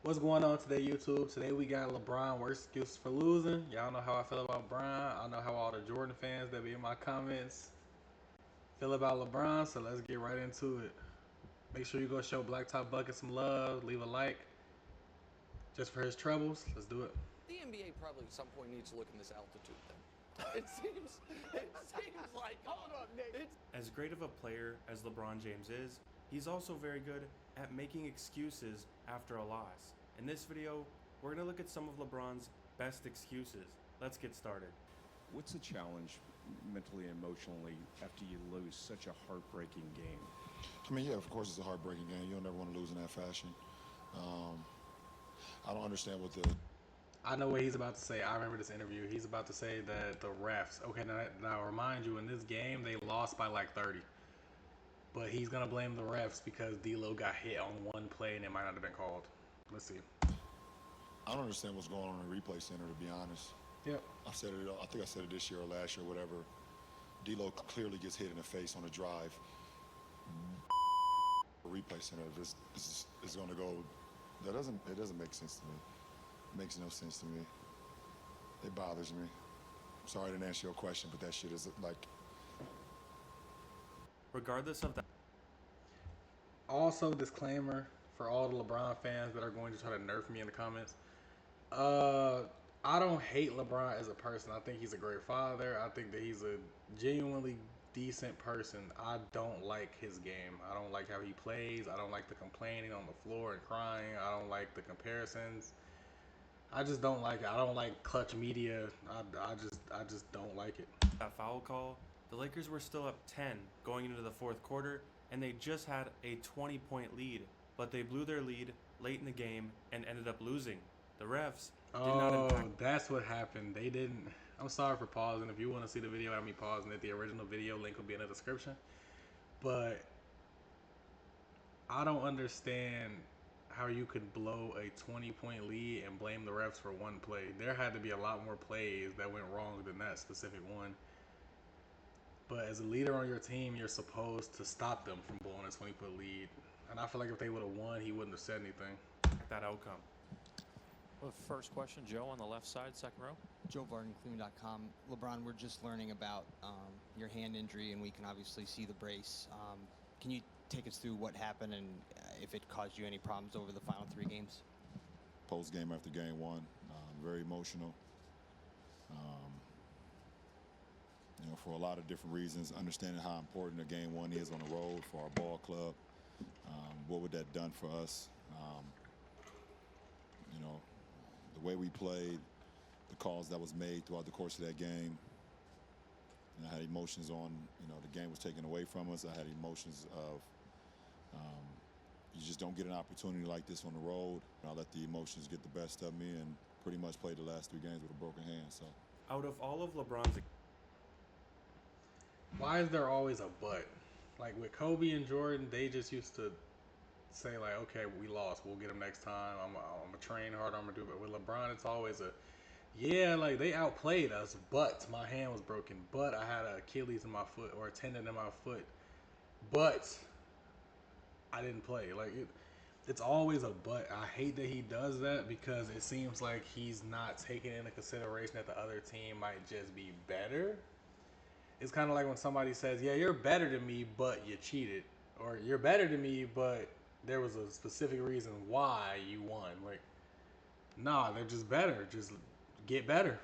What's going on today, YouTube? Today we got LeBron worst excuses for losing. Y'all know how I feel about Bron. I know how all the Jordan fans that be in my comments feel about LeBron. So let's get right into it. Make sure you go show Blacktop Bucket some love. Leave a like just for his troubles. Let's do it. The NBA probably at some point needs to look in this altitude thing. It seems like, hold up, Nick. As great of a player as LeBron James is, he's also very good at making excuses after a loss. In this video, we're going to look at some of LeBron's best excuses. Let's get started. What's the challenge mentally and emotionally after you lose such a heartbreaking game? I mean, yeah, of course it's a heartbreaking game. You don't ever want to lose in that fashion. I don't understand what the... I know what he's about to say. I remember this interview. He's about to say that the refs... Okay, now remind you, in this game, they lost by like 30. But he's going to blame the refs because D-Lo got hit on one play and it might not have been called. Let's see. I don't understand what's going on in the replay center, to be honest. Yep. I think I said it this year or last year or whatever. D-Lo clearly gets hit in the face on a drive. The replay center, this is going to go... It doesn't make sense to me. It makes no sense to me. It bothers me. I'm sorry I didn't answer your question, but that shit is like... Regardless of that. Also, disclaimer for all the LeBron fans that are going to try to nerf me in the comments. I don't hate LeBron as a person. I think he's a great father. I think that he's a genuinely decent person. I don't like his game. I don't like how he plays. I don't like the complaining on the floor and crying. I don't like the comparisons. I just don't like it. I don't like clutch media. I just don't like it. That foul call, the Lakers were still up 10 going into the fourth quarter, and they just had a 20-point lead, but they blew their lead late in the game and ended up losing. The refs did not impact. That's what happened. They didn't. I'm sorry for pausing. If you want to see the video, have me pausing it. The original video link will be in the description. But I don't understand how you could blow a 20-point lead and blame the refs for one play. There had to be a lot more plays that went wrong than that specific one. But as a leader on your team, you're supposed to stop them from blowing a 20-point lead. And I feel like if they would have won, he wouldn't have said anything. That outcome. Well, first question, Joe, on the left side, second row. Joe Varden, Cleveland.com. LeBron, we're just learning about your hand injury, and we can obviously see the brace. Can you take us through what happened and if it caused you any problems over the final 3 games? Post-game after game one, very emotional. You know, for a lot of different reasons, understanding how important a game one is on the road for our ball club. What would that done for us? You know, the way we played, the calls that was made throughout the course of that game. And I had emotions on, you know, the game was taken away from us. I had emotions of, you just don't get an opportunity like this on the road. I let the emotions get the best of me and pretty much played the last 3 games with a broken hand. So, Out of all of LeBron's... Why is there always a but? Like with Kobe and Jordan, they just used to say like, okay, we lost, we'll get them next time. I'm gonna train hard, I'm gonna do it. But with LeBron, it's always a, yeah, like they outplayed us, but my hand was broken, but I had an Achilles in my foot or a tendon in my foot, but I didn't play. Like it's always a but. I hate that he does that because it seems like he's not taking into consideration that the other team might just be better. It's kind of like when somebody says, yeah, you're better than me, but you cheated. Or you're better than me, but there was a specific reason why you won. Like, nah, they're just better. Just get better.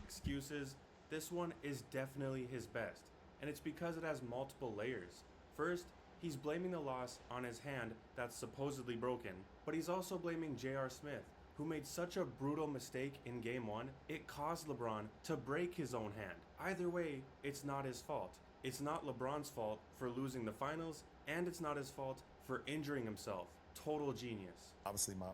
Excuses, this one is definitely his best, and it's because it has multiple layers. First, he's blaming the loss on his hand that's supposedly broken, but he's also blaming J.R. Smith, who made such a brutal mistake in game 1, it caused LeBron to break his own hand. Either way, it's not his fault. It's not LeBron's fault for losing the finals, and it's not his fault for injuring himself. Total genius. obviously, my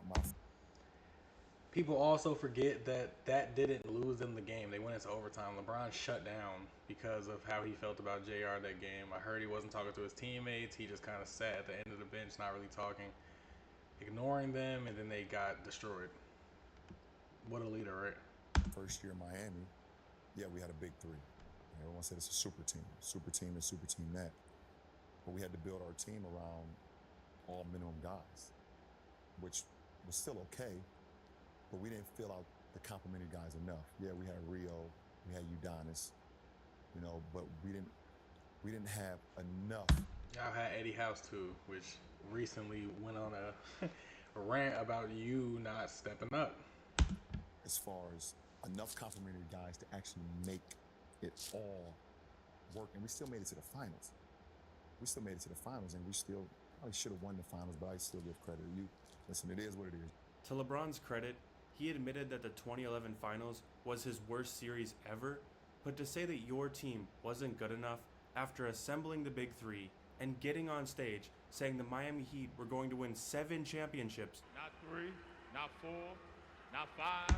People also forget that didn't lose them the game. They went into overtime. LeBron shut down because of how he felt about JR that game. I heard he wasn't talking to his teammates. He just kind of sat at the end of the bench, not really talking, ignoring them, and then they got destroyed. What a leader, right? First year in Miami, yeah, we had a big 3. Everyone said it's a super team this, super team that. But we had to build our team around all minimum guys, which was still okay, but we didn't fill out the complimentary guys enough. Yeah, we had Rio, we had Udonis, you know, but we didn't have enough. Y'all had Eddie House too, which recently went on a rant about you not stepping up. As far as enough complimentary guys to actually make it all work. And we still made it to the finals. We still made it to the finals, and we still probably should have won the finals, but I still give credit to you. Listen, it is what it is. To LeBron's credit, he admitted that the 2011 finals was his worst series ever, but to say that your team wasn't good enough after assembling the Big Three and getting on stage saying the Miami Heat were going to win 7 championships. Not 3, not 4, not 5.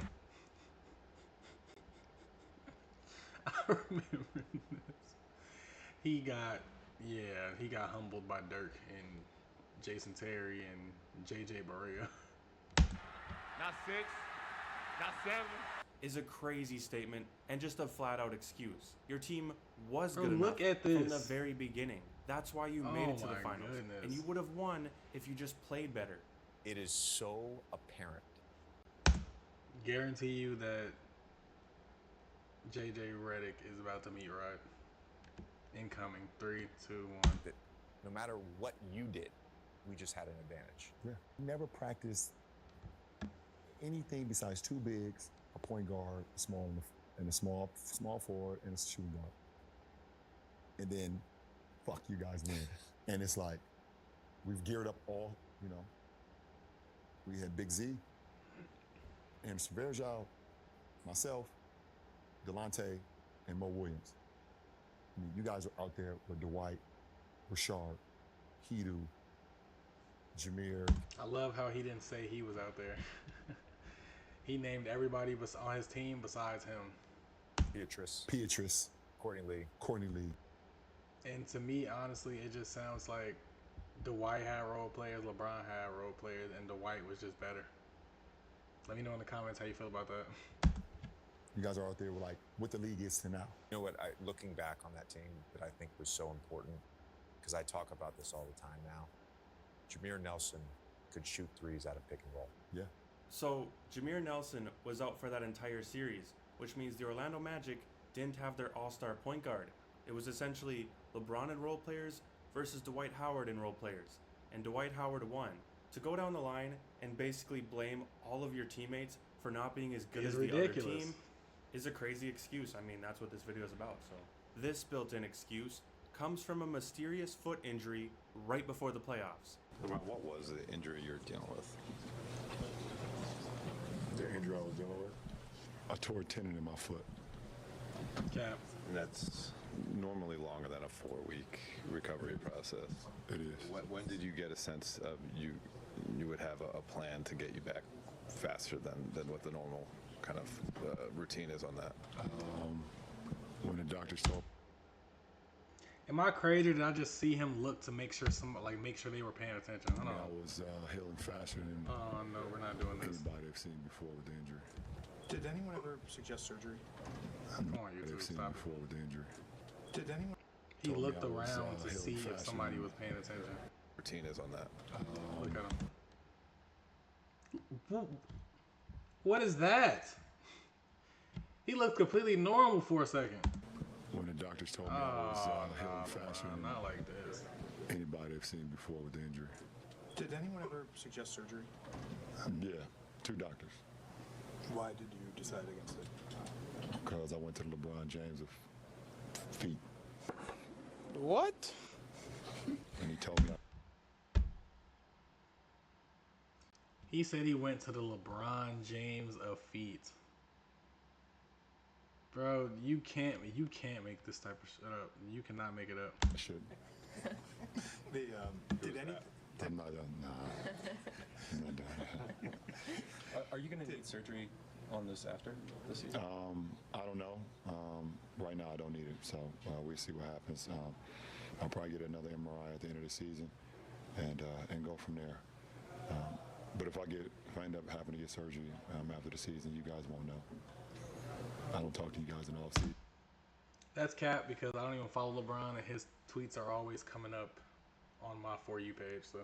I remember this. He got humbled by Dirk and Jason Terry and JJ Barea. Not 6, not 7. Is a crazy statement and just a flat-out excuse. Your team was Bro, good enough look at from the this. very beginning. That's why you made it to the my finals. goodness. And you would have won if you just played better. It is so apparent. Guarantee you that JJ Redick is about to meet Rod. Incoming. 3, 2, 1. That no matter what you did, we just had an advantage. Yeah. Never practiced anything besides 2 bigs, a point guard, a small and a small forward, and a shooting guard. And then, fuck, you guys win. And it's like, we've geared up all, you know. We had Big Z, Anderson Varejao, myself, Delonte, and Mo Williams. I mean, you guys are out there with Dwight, Rashard, Hedo, Jameer. I love how he didn't say he was out there. He named everybody on his team besides him. Pietrus, Courtney Lee. And to me, honestly, it just sounds like Dwight had role players, LeBron had role players, and Dwight was just better. Let me know in the comments how you feel about that. You guys are out there with like what the league is to now. You know what, looking back on that team that I think was so important, because I talk about this all the time now, Jameer Nelson could shoot threes out of pick and roll. Yeah. So Jameer Nelson was out for that entire series, which means the Orlando Magic didn't have their all-star point guard. It was essentially LeBron and role players versus Dwight Howard and role players. And Dwight Howard won. To go down the line and basically blame all of your teammates for not being as good as the other team is a crazy excuse. I mean, that's what this video is about. So this built-in excuse comes from a mysterious foot injury right before the playoffs. What was the injury you're dealing with? The injury I was dealing with? I tore a tendon in my foot. Cap. And that's normally longer than a 4-week recovery process. It is. When did you get a sense of you would have a plan to get you back faster than what the normal kind of routine is on that? When the doctors told. Am I crazy? Did I just see him look to make sure make sure they were paying attention? I don't know. I was healing faster than Oh no, we're not doing this. anybody I've seen before with the injury. Did anyone ever suggest surgery? Come on, YouTube, I've seen stop before it. with the injury. Did anyone? He Told me looked I was, around to healing see if faster somebody than- was paying attention. Routine is on that. Look at him. What is that? He looked completely normal for a second. When the doctors told me I was healing faster than not like this. anybody I've seen before with the injury. Did anyone ever suggest surgery? Yeah, 2 doctors. Why did you decide against it? Because I went to LeBron James of feet, What? and he told me. He said he went to the LeBron James of feet. Bro, you can't make this type of shit up. You cannot make it up. I should. Did any? I'm not done. Nah. I'm not done. Are you going to need surgery on this after this season? I don't know. Right now, I don't need it, so we'll see what happens. I'll probably get another MRI at the end of the season, and go from there. But if I end up having to get surgery after the season, you guys won't know. I don't talk to you guys in the offseason. That's cap because I don't even follow LeBron and his tweets are always coming up on my For You page. So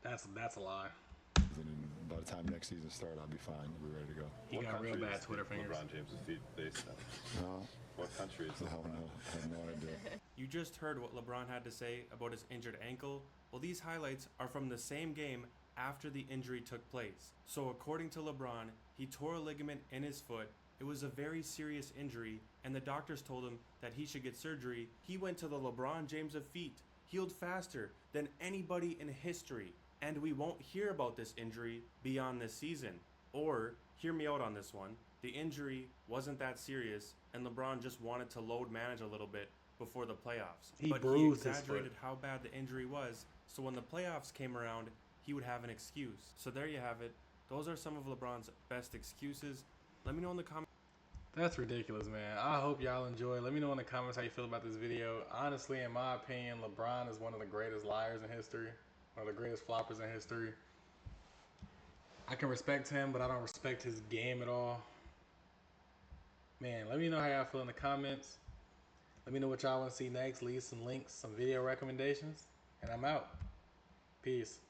that's a lie. And time next season starts, I'll be fine. I'll be ready to go. He got real bad Twitter fingers. LeBron James's feet based on? What country is I this? don't know. I have no idea. You just heard what LeBron had to say about his injured ankle. Well, these highlights are from the same game after the injury took place. So according to LeBron, he tore a ligament in his foot. It was a very serious injury, and the doctors told him that he should get surgery. He went to the LeBron James of feet, healed faster than anybody in history, and we won't hear about this injury beyond this season. Or, hear me out on this one, the injury wasn't that serious, and LeBron just wanted to load manage a little bit before the playoffs. But he bruised his exaggerated foot. how bad the injury was, so when the playoffs came around, he would have an excuse. So there you have it. Those are some of LeBron's best excuses. Let me know in the comments. That's ridiculous, man. I hope y'all enjoy. Let me know in the comments how you feel about this video. Honestly, in my opinion, LeBron is one of the greatest liars in history. One of the greatest floppers in history. I can respect him, but I don't respect his game at all. Man, let me know how y'all feel in the comments. Let me know what y'all want to see next. Leave some links, some video recommendations. And I'm out. Peace.